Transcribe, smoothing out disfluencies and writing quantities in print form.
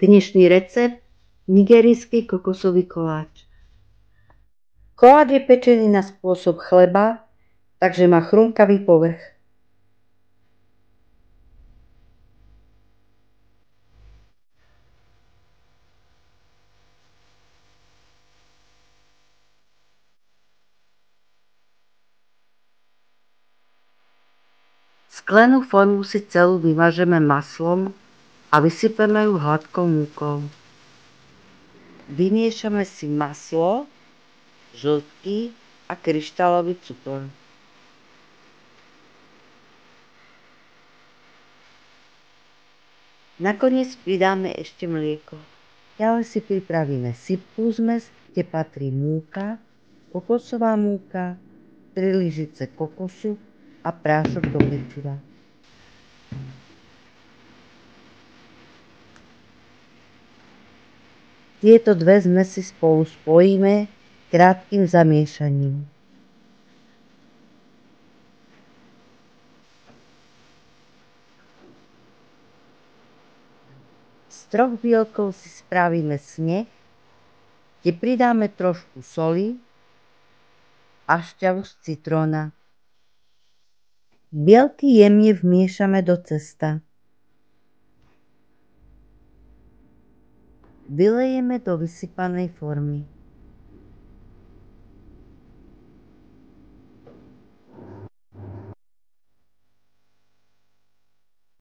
Dnešný recept – nigerijský kokosový koláč. Koláč je pečený na spôsob chleba, takže má chrumkavý povrch. Sklenú formu si celú vymažeme maslom a vysypeme ju hladkou múkou. Vymiešame si maslo, žltky a kryštálový cukor. Nakoniec pridáme ešte mlieko. Ďalej si pripravíme sypkú zmes, kde patrí múka, kokosová múka, 3 lyžice kokosu a prášok do pečiva. Tieto dve zmesi spolu spojíme krátkym zamiešaním. Z 3 bielkov si spravíme sneh, kde pridáme trošku soli a šťavu z citróna. Bielky jemne vmiešame do cesta. Vylejeme do vysypanej formy.